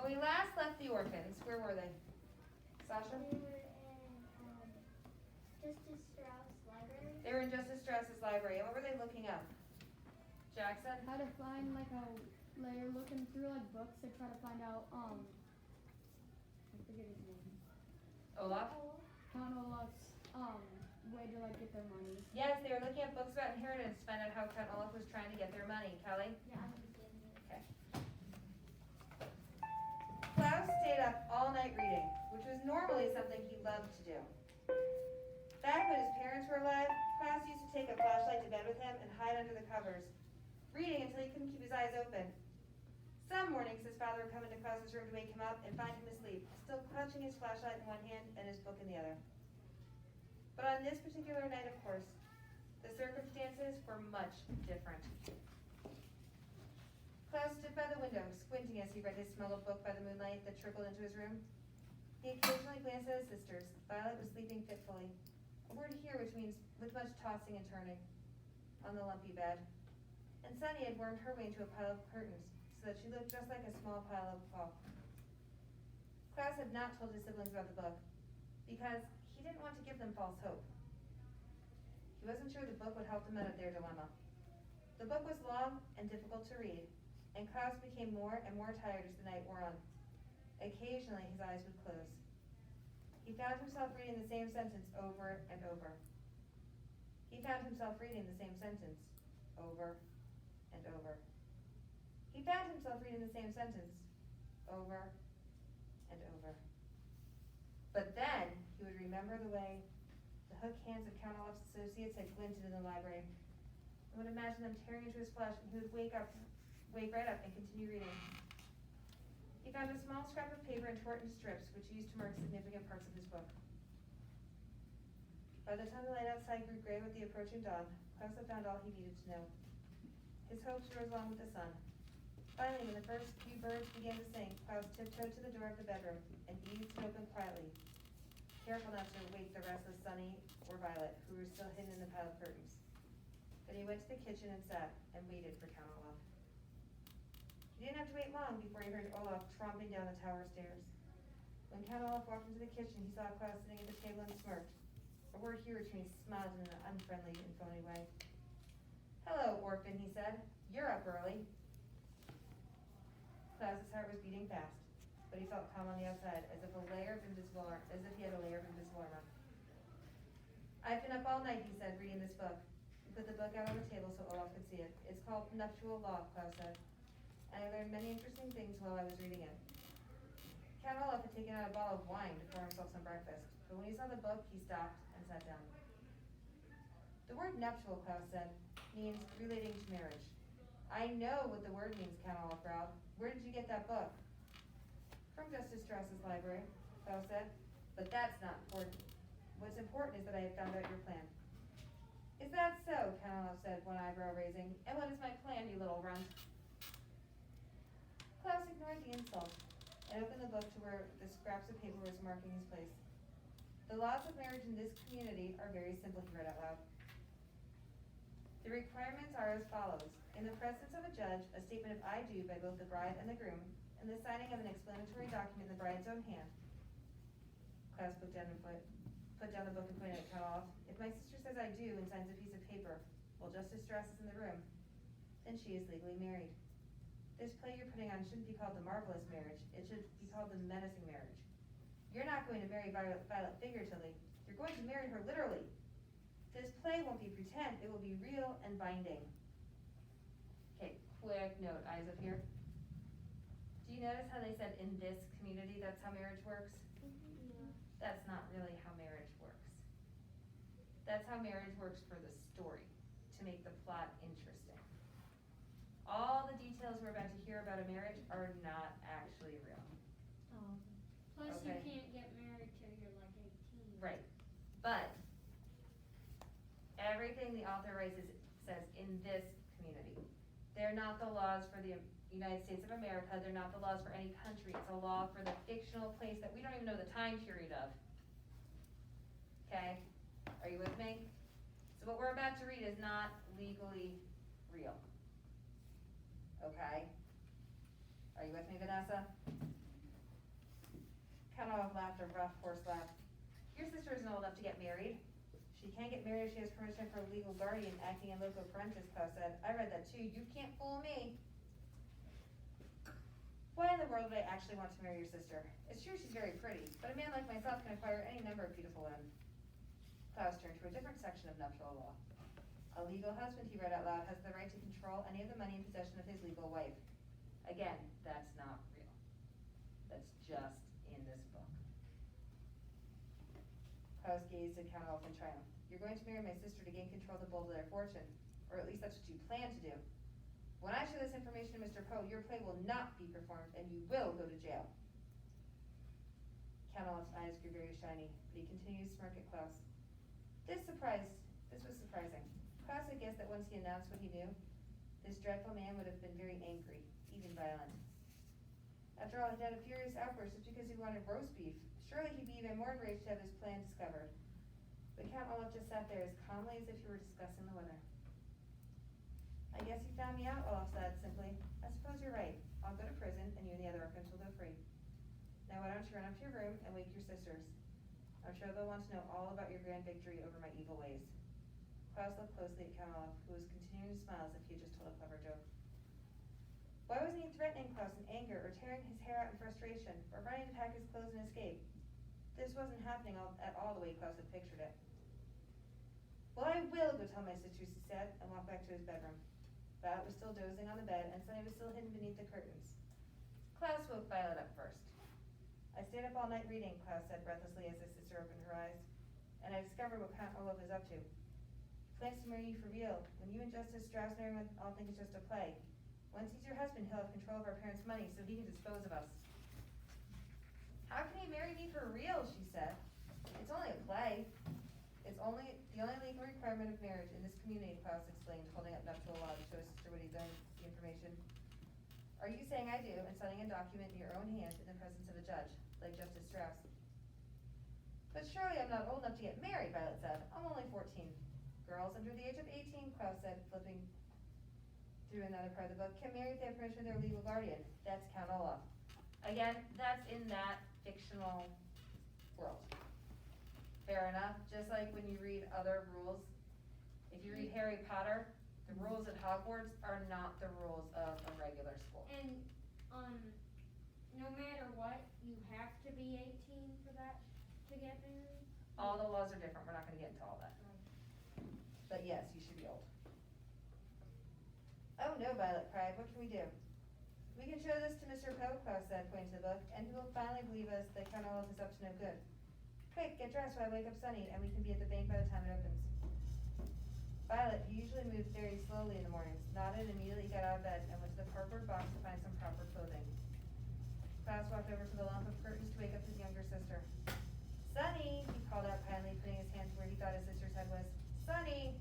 When we last left the orphans, where were they? Sasha? They were in Justice Strauss Library. They were in Justice Strauss's library. And what were they looking up? Jackson? How to find they're looking through books to try to find out I forget his name. Olaf? Count Olaf's way to get their money. Yes, they were looking at books about inheritance to find out how Count Olaf was trying to get their money. Kelly? Yeah, I'm beginning. Okay. Klaus stayed up all night reading, which was normally something he loved to do. Back when his parents were alive, Klaus used to take a flashlight to bed with him and hide under the covers, reading until he couldn't keep his eyes open. Some mornings his father would come into Klaus's room to wake him up and find him asleep, still clutching his flashlight in one hand and his book in the other. But on this particular night, of course, the circumstances were much different. Klaus stood by the window, squinting as he read his small book by the moonlight that trickled into his room. He occasionally glanced at his sisters. Violet was sleeping fitfully, a word here which means with much tossing and turning, on the lumpy bed. And Sunny had wormed her way into a pile of curtains, so that she looked just like a small pile of cloth. Klaus had not told his siblings about the book, because he didn't want to give them false hope. He wasn't sure the book would help them out of their dilemma. The book was long and difficult to read, and Klaus became more and more tired as the night wore on. Occasionally his eyes would close. He found himself reading the same sentence over and over. He found himself reading the same sentence over and over. He found himself reading the same sentence over and over. But then he would remember the way the hook hands of Count Olaf's associates had glinted in the library, and would imagine them tearing into his flesh, and he would wake right up and continue reading. He found a small scrap of paper and tore it into strips, which he used to mark significant parts of his book. By the time the light outside grew gray with the approaching dawn, Klaus had found all he needed to know. His hopes rose along with the sun. Finally, when the first few birds began to sing, Klaus tiptoed to the door of the bedroom and eased it open quietly, careful not to wake the restless Sunny or Violet, who were still hidden in the pile of curtains. Then he went to the kitchen and sat and waited for Count Olaf. He didn't have to wait long before he heard Olaf tromping down the tower stairs. When Count Olaf walked into the kitchen, he saw Klaus sitting at the table and smirked, a word here which means smiled in an unfriendly and phony way. "Hello, orphan," he said. "You're up early." Klaus's heart was beating fast, but he felt calm on the outside, as if he had a layer of invisible armor. "I've been up all night," he said, "reading this book." He put the book out on the table so Olaf could see it. "It's called Nuptial Law," Klaus said, "and I learned many interesting things while I was reading it." Count Olaf had taken out a bottle of wine to pour himself some breakfast, but when he saw the book, he stopped and sat down. "The word nuptial," Klaus said, "means relating to marriage." "I know what the word means," Count Olaf growled. "Where did you get that book?" "From Justice Strauss's library," Klaus said, "but that's not important. What's important is that I have found out your plan." "Is that so?" Count Olaf said, one eyebrow raising. "And what is my plan, you little runt?" Klaus ignored the insult and opened the book to where the scraps of paper was marking his place. "The laws of marriage in this community are very simple," he read out loud. "The requirements are as follows. In the presence of a judge, a statement of I do by both the bride and the groom, and the signing of an explanatory document in the bride's own hand." Klaus put down the book and pointed at Count Olaf. "If my sister says I do and signs a piece of paper, while Justice Strauss is in the room, then she is legally married. This play you're putting on shouldn't be called the marvelous marriage. It should be called the menacing marriage. You're not going to marry Violet figuratively. You're going to marry her literally. This play won't be pretend, it will be real and binding." Okay, quick note, eyes up here. Do you notice how they said in this community that's how marriage works? Yeah. That's not really how marriage works. That's how marriage works for the story, to make the plot interesting. All the details we're about to hear about a marriage are not actually real. Plus, Okay. you can't get married till you're 18. Right. But everything the author writes says in this community. They're not the laws for the United States of America. They're not the laws for any country. It's a law for the fictional place that we don't even know the time period of. Okay? Are you with me? So what we're about to read is not legally real. Okay? Are you with me, Vanessa? Count Olaf laughed a rough, forced laugh. Your sister isn't old enough to get married. She can't get married if she has permission from a legal guardian acting in loco parentis, Klaus said. I read that too. You can't fool me. Why in the world would I actually want to marry your sister? It's true she's very pretty, but a man like myself can acquire any number of beautiful women. Klaus turned to a different section of nuptial law. A legal husband, he read out loud, has the right to control any of the money in possession of his legal wife. Again, that's not real. That's just in this book. Klaus gazed at Count Olaf in triumph. You're going to marry my sister to gain control of the Baudelaire fortune, or at least that's what you plan to do. When I show this information to Mr. Poe, your play will not be performed, and you will go to jail. Count Olaf's eyes grew very shiny, but he continued to smirk at Klaus. This was surprising. Klaus had guessed that once he announced what he knew, this dreadful man would have been very angry, even violent. After all, he'd had a furious outburst just because he wanted roast beef. Surely he'd be even more enraged to have his plan discovered. But Count Olaf just sat there as calmly as if he were discussing the weather. I guess you found me out, Olaf said simply. I suppose you're right. I'll go to prison, and you and the other orphans will go free. Now why don't you run up to your room and wake your sisters? I'm sure they'll want to know all about your grand victory over my evil ways. Klaus looked closely at Count Olaf, who was continuing to smile as if he had just told a clever joke. Why wasn't he threatening Klaus in anger, or tearing his hair out in frustration, or running to pack his clothes and escape? This wasn't happening at all the way Klaus had pictured it. Well, I will go tell my sisters, he said, and walked back to his bedroom. Violet was still dozing on the bed, and Sunny was still hidden beneath the curtains. Klaus woke Violet up first. I stayed up all night reading, Klaus said breathlessly as his sister opened her eyes, and I discovered what Count Olaf is up to. He plans to marry you for real. When you and Justice Strauss and everyone all think it's just a play. Once he's your husband, he'll have control of our parents' money, so he can dispose of us. How can he marry me for real, she said. It's only a play. It's the only legal requirement of marriage in this community, Klaus explained, holding up nuptial law to show his sister what he'd done with the information. Are you saying I do, and signing a document in your own hand in the presence of a judge, like Justice Strauss? But surely I'm not old enough to get married, Violet said. I'm only 14. Girls under the age of 18, Klaus said, flipping through another part of the book, can marry if they have permission of their legal guardian. That's Count Olaf. Again, that's in that fictional world. Fair enough. Just like when you read other rules, if you read Harry Potter, the rules at Hogwarts are not the rules of a regular school. And, no matter what, you have to be 18 for that to get married? All the laws are different. We're not gonna get into all that. But yes, you should be old. Oh no, Violet cried. What can we do? We can show this to Mr. Poe, Klaus said, pointing to the book, and he will finally believe us that Count Olaf is up to no good. Quick, get dressed while I wake up Sunny, and we can be at the bank by the time it opens. Violet, who usually moved very slowly in the mornings, nodded and immediately got out of bed and went to the cardboard box to find some proper clothing. Klaus walked over to the lump of curtains to wake up his younger sister. Sunny, he called out kindly, putting his hand where he thought his sister's head was. Sunny!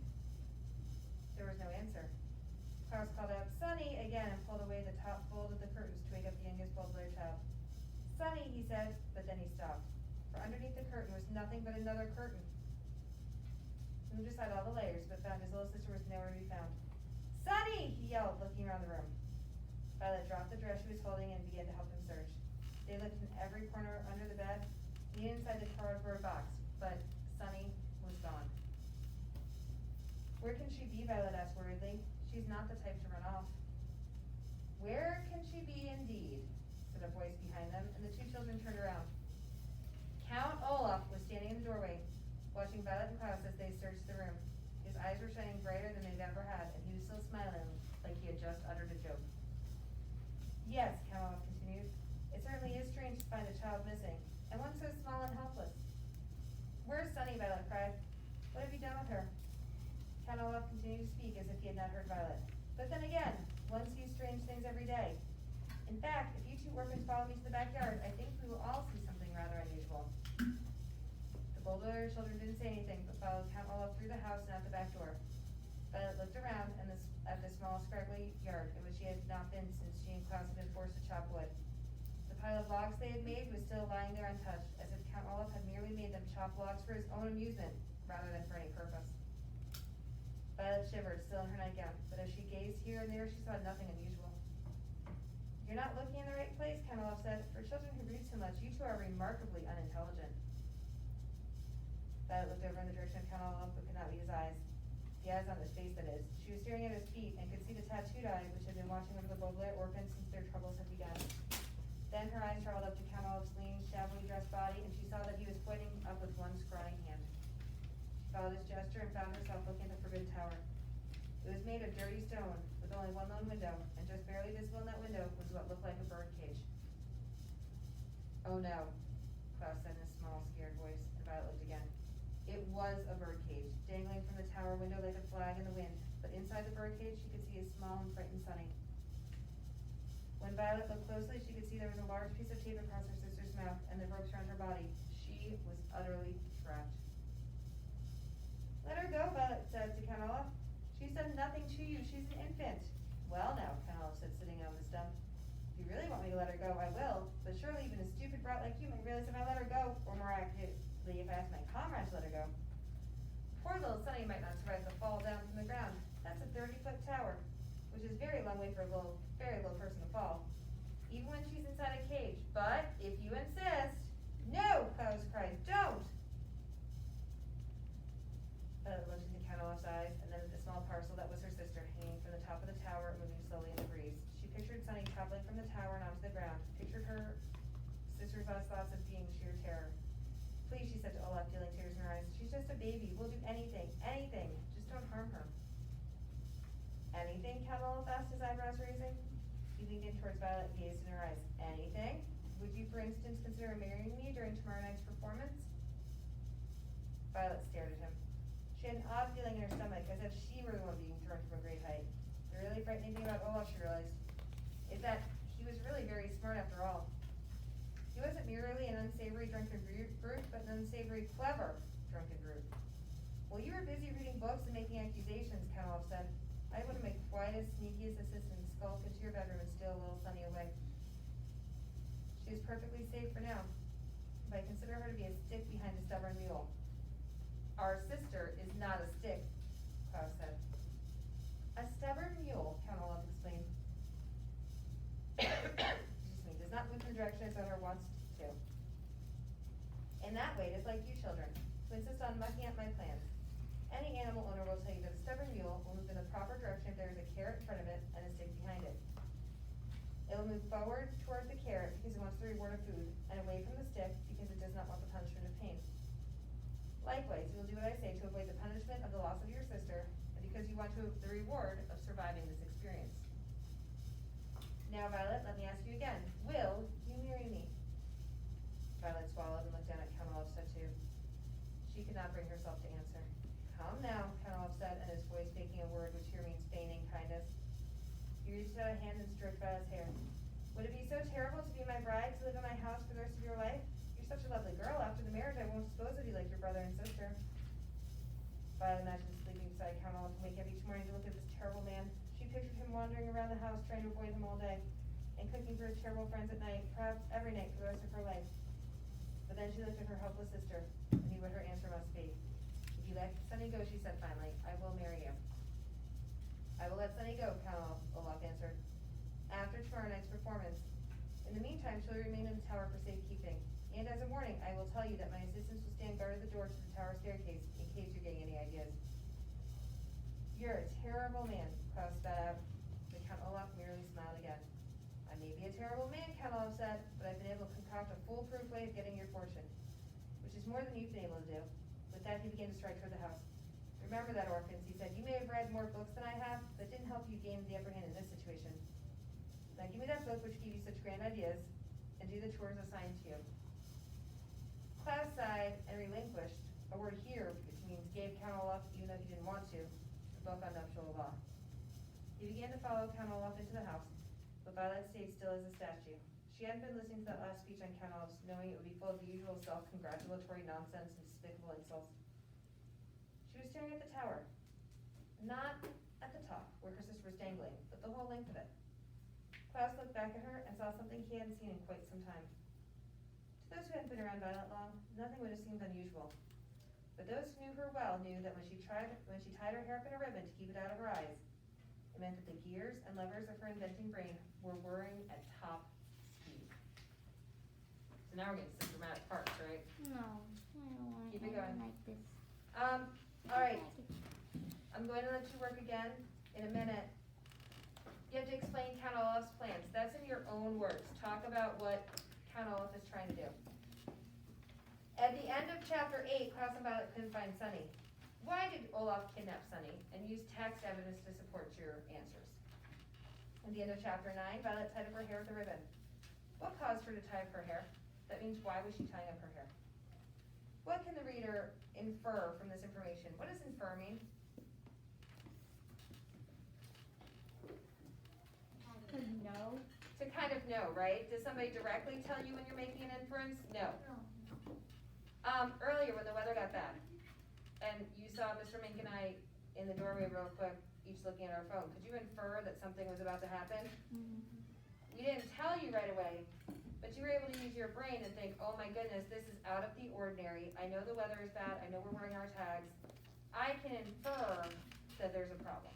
There was no answer. Klaus called out, Sunny, again, and pulled away the top fold of the curtains to wake up the youngest Baudelaire child. Sunny, he said, but then he stopped. For underneath the curtain was nothing but another curtain. He moved aside all the layers, but found his little sister was nowhere to be found. Sunny! He yelled, looking around the room. Violet dropped the dress she was holding and began to help him search. They looked in every corner under the bed, even inside the cardboard box, but Sunny was gone. Where can she be? Violet asked worriedly. She's not the type to run off. Where can she be indeed? Said a voice behind them, and the two children turned around. Count Olaf was standing in the doorway, watching Violet and Klaus as they searched the room. His eyes were shining brighter than they'd ever had, and he was still smiling like he had just uttered a joke. Yes, Count Olaf continued, it certainly is strange to find a child missing, and one so small and helpless. Where's Sunny? Violet cried. What have you done with her? Count Olaf continued to speak as if he had not heard Violet. But then again, one sees strange things every day. In fact, if you two orphans follow me to the backyard, I think we will all see something rather unusual. The Baudelaire children didn't say anything, but followed Count Olaf through the house and out the back door. Violet looked around at the small, scraggly yard in which she had not been since she and Klaus had been forced to chop wood. The pile of logs they had made was still lying there untouched, as if Count Olaf had merely made them chop logs for his own amusement, rather than for any purpose. Violet shivered, still in her nightgown, but as she gazed here and there, she saw nothing unusual. You're not looking in the right place, Count Olaf said, for children who read so much, you two are remarkably unintelligent. Violet looked over in the direction of Count Olaf, but could not meet his eyes. The eyes on his face, that is. She was staring at his feet and could see the tattooed eye, which had been watching over the Baudelaire orphans since their troubles had begun. Then her eyes traveled up to Count Olaf's lean, shabbily dressed body, and she saw that he was pointing up with one scrawny hand. She followed his gesture and found herself looking at the Forbidden Tower. It was made of dirty stone, with only one lone window, and just barely visible in that window was what looked like a bird cage. Oh no, Klaus said in a small, scared voice, and Violet looked again. It was a bird cage, dangling from the tower window like a flag in the wind, but inside the bird cage she could see a small and frightened Sunny. When Violet looked closely, she could see there was a large piece of tape across her sister's mouth and the ropes around her body. She was utterly trapped. Let her go, Violet said to Count Olaf. She's done nothing to you, she's an infant. Well now, Count Olaf said, sitting on the stump. If you really want me to let her go, I will, but surely even a stupid brat like you might realize if I let her go, or more accurately, if I ask my comrades to let her go. Poor little Sunny might not survive the fall down from the ground. That's a 30-foot tower, which is a very long way for a very little person to fall, even when she's inside a cage. But if you insist, no, Klaus cried, don't. Violet looked into Count Olaf's eyes, and then at the small parcel that was her sister, hanging from the top of the tower and moving slowly in the breeze. She pictured Sunny toppling from the tower and onto the ground, pictured her sister's last thoughts of being sheer terror. Please, she said to Olaf, feeling tears in her eyes, she's just a baby. We'll do anything, anything. Just don't harm her. Anything? Count Olaf asked, his eyebrows raising. He leaned in towards Violet and gazed in her eyes. Anything? Would you, for instance, consider marrying me during tomorrow night's performance? Violet stared at him. She had an odd feeling in her stomach, as if she were the one being thrown from a great height. The really frightening thing about Olaf, she realized, is that he was really very smart after all. He wasn't merely an unsavory drunken brute, but an unsavory, clever drunken brute. While you were busy reading books and making accusations, Count Olaf said, I would have made quite as sneaky as assistant skulk into your bedroom and steal a little Sunny away. She is perfectly safe for now, but I consider her to be a stick behind a stubborn mule. Our sister is not a stick, Klaus said. A stubborn mule, Count Olaf explained. Does not move in the direction its owner wants to. In that way, it is like you children, who insist on mucking up my plans. Any animal owner will tell you that a stubborn mule will move in the proper direction if there is a carrot in front of it and a stick behind it. It will move forward toward the carrot because it wants the reward of food, and away from the stick because it does not want the punishment of pain. Likewise, you will do what I say to avoid the punishment of the loss of your sister, and because you want the reward of surviving this experience. Now, Violet, let me ask you again. Will you marry me? Violet swallowed and looked down at Count Olaf's tattoo. She could not bring herself to answer. Come now, Count Olaf said, and his voice making a word which here means feigning kindness. He reached out a hand and stroked Violet's hair. Would it be so terrible to be my bride, to live in my house for the rest of your life? You're such a lovely girl. After the marriage, I won't dispose of you like your brother and sister. Violet imagined sleeping beside Count Olaf and wake up each morning to look at this terrible man. She pictured him wandering around the house trying to avoid him all day, and cooking for his terrible friends at night, perhaps every night for the rest of her life. But then she looked at her helpless sister, and knew what her answer must be. If you let Sunny go, she said finally, I will marry you. I will let Sunny go, Count Olaf answered, after tomorrow night's performance. In the meantime, she'll remain in the tower for safekeeping. And as a warning, I will tell you that my assistants will stand guard at the door to the tower staircase, in case you're getting any ideas. You're a terrible man, Klaus spat out, but Count Olaf merely smiled again. I may be a terrible man, Count Olaf said, but I've been able to concoct a foolproof way of getting your fortune, which is more than you've been able to do. With that, he began to stride toward the house. Remember that, orphans, he said. You may have read more books than I have, but it didn't help you gain the upper hand in this situation. Now give me that book which gave you such grand ideas, and do the chores assigned to you. Klaus sighed and relinquished, a word here which means gave Count Olaf, even though he didn't want to, the book on nuptial law. He began to follow Count Olaf into the house, but Violet stayed still as a statue. She hadn't been listening to that last speech on Count Olaf's, knowing it would be full of the usual self-congratulatory nonsense and despicable insults. She was staring at the tower, not at the top, where her sister was dangling, but the whole length of it. Klaus looked back at her and saw something he hadn't seen in quite some time. To those who hadn't been around Violet long, nothing would have seemed unusual. But those who knew her well knew that when she tied her hair up in a ribbon to keep it out of her eyes, it meant that the gears and levers of her inventing brain were whirring at top speed. Now we're getting some dramatic parts, right? No, I don't want Keep it going. like this. Alright, I'm going to let you work again in a minute. You have to explain Count Olaf's plans. That's in your own words. Talk about what Count Olaf is trying to do. At the end of chapter 8, Klaus and Violet couldn't find Sunny. Why did Olaf kidnap Sunny and use text evidence to support your answers? At the end of chapter 9, Violet tied up her hair with a ribbon. What caused her to tie up her hair? That means, why was she tying up her hair? What can the reader infer from this information? What does infer mean? To know. To kind of know, right? Does somebody directly tell you when you're making an inference? No. Earlier when the weather got bad, and you saw Mr. Mink and I in the doorway real quick, each looking at our phone, could you infer that something was about to happen? We didn't tell you right away, but you were able to use your brain and think, oh my goodness, this is out of the ordinary. I know the weather is bad. I know we're wearing our tags. I can infer that there's a problem.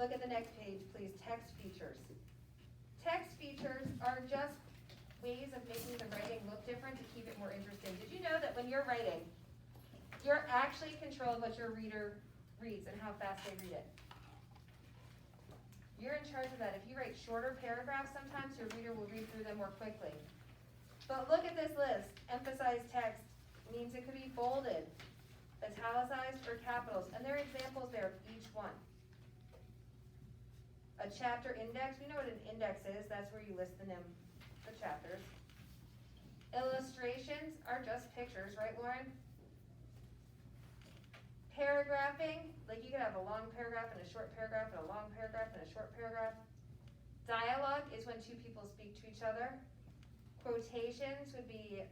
Look at the next page, please. Text features. Text features are just ways of making the writing look different to keep it more interesting. Did you know that when you're writing, you're actually in control of what your reader reads and how fast they read it? You're in charge of that. If you write shorter paragraphs, sometimes your reader will read through them more quickly. But look at this list. Emphasized text means it could be bolded, italicized, or capitals. And there are examples there of each one. A chapter index, you know what an index is. That's where you list the chapters. Illustrations are just pictures, right, Lauren? Paragraphing, like you could have a long paragraph and a short paragraph and a long paragraph and a short paragraph. Dialogue is when two people speak to each other. Quotations would be,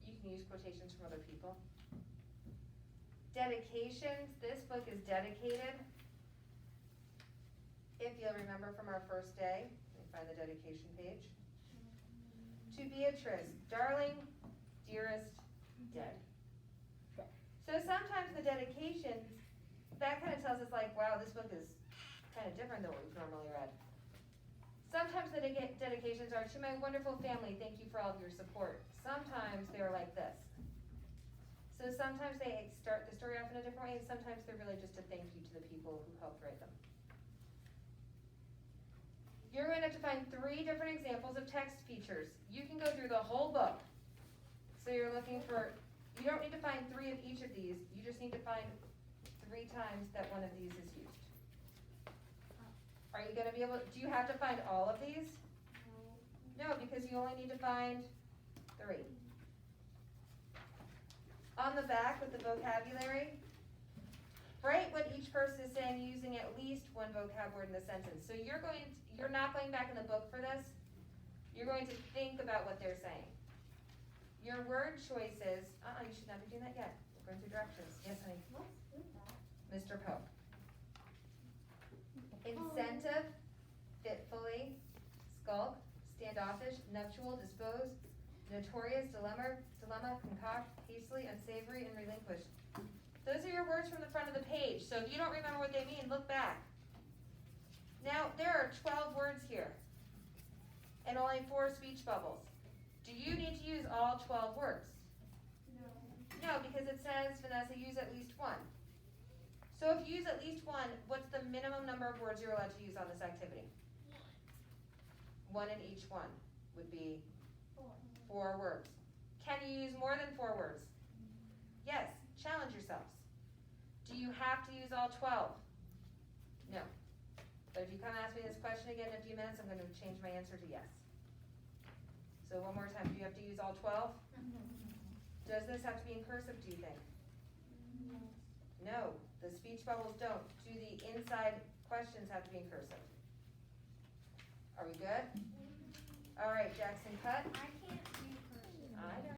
you can use quotations from other people. Dedications, this book is dedicated. If you'll remember from our first day, let me find the dedication page. To Beatrice, darling, dearest, dead. So sometimes the dedications, that kind of tells us like, wow, this book is kind of different than what we've normally read. Sometimes the dedications are, to my wonderful family, thank you for all of your support. Sometimes they're like this. So sometimes they start the story off in a different way, and sometimes they're really just a thank you to the people who helped write them. You're going to have to find 3 different examples of text features. You can go through the whole book. So you're looking for, you don't need to find 3 of each of these. You just need to find 3 times that one of these is used. Are you going to be able, do you have to find all of these? No, because you only need to find 3. On the back with the vocabulary, write what each person is saying using at least one vocab word in the sentence. So you're not going back in the book for this. You're going to think about what they're saying. Your word choices, you should not be doing that yet. We're going through directions. Yes, honey? What's with that? Mr. Pope. Incentive, fitfully, skulk, standoffish, nuptial, dispose, notorious, dilemma, concoct, hastily, unsavory, and relinquish. Those are your words from the front of the page. So if you don't remember what they mean, look back. Now, there are 12 words here, and only 4 speech bubbles. Do you need to use all 12 words? No. No, because it says, Vanessa, use at least 1. So if you use at least 1, what's the minimum number of words you're allowed to use on this activity? 1 in each one would be 4 words. Can you use more than 4 words? Yes, challenge yourselves. Do you have to use all 12? No. But if you come ask me this question again in a few minutes, I'm going to change my answer to yes. So one more time, do you have to use all 12? Does this have to be in cursive, do you think? No, the speech bubbles don't. Do the inside questions have to be in cursive? Are we good? All right, Jackson, cut. I can't do cursive. I know.